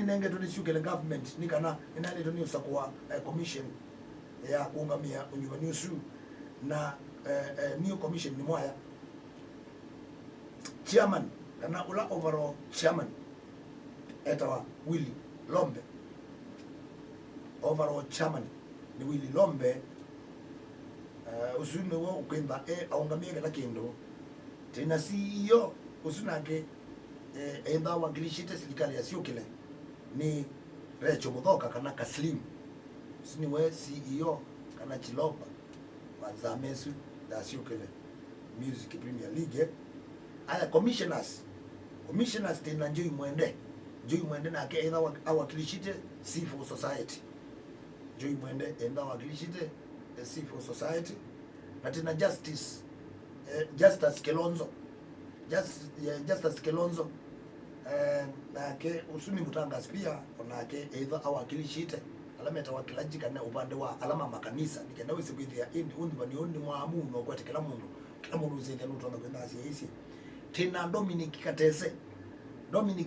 Nenge to the government nikana inale to news kwa commission ya kuungamia unyuma news na new commission ni moya chairman kana ula overall chairman etawa Willy Lombe. Overall chairman ni Willy Lombe. Usune wo ukwenda aungamia kila kindo tena CEO usunake enda wakilishite serikali ya Siokile ni Recho Muthoka kana Kaslim sini we CEO kana Chiloba Wanzamesu da Siokile Music Premier League. Aya commissioners tena Joy Mwende na ke enda awakilishite civil society. Joy Mwende enda awakilishite civil society na tena Justice Kelonzo na ke usuni mutangas pia onake either awakilishite alama tawakilaji kana upande wa alama makanisa nikenda wese kwithia indi undi bani undi mwamu no kwete kila mundu zende nuto na kwenda asiisi tena Dominic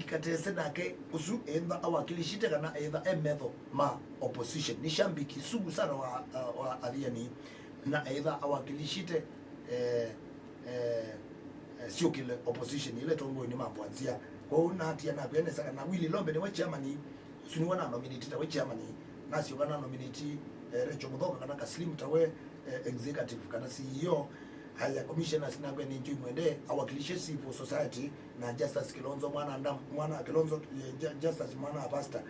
Katese nake usu either awakilishite kana either emetho ma opposition ni shambiki sugu sana wa aliani na either awakilishite Siokile opposition ile tongo ni mambo anzia kwa una hatia na kwene sana na Willy Lombe ni chairman suni wana nominate ta chairman na sio kana nominate Recho Muthoka kana Kaslim tawe executive kana CEO. Haya commissioners na kwene Joy Mwende awakilishe civil society na Justice Kilonzo mwana Kilonzo Justice mwana pastor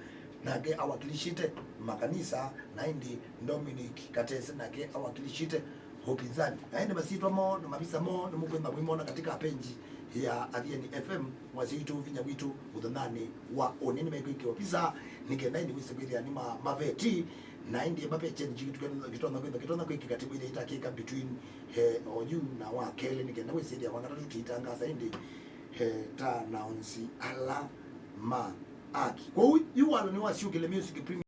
na ke awakilishite makanisa na indi Dominic Katese na ke awakilishite upinzani na ende basitwa mo na mabisa mo na mukwenda mwimona katika penji ya Adhiani FM wazitu vinya witu udhanani wa oneni mekiki opisa nikenda ni wisebiri ni maveti na indi mape change kitona kwa kikatibu ile itakika between oju na wa kele nikenda wisedi ya wangata tutitanga sa indi ta naonsi ala ma aki kwa hiyo walo ni wa Siokile Music Premier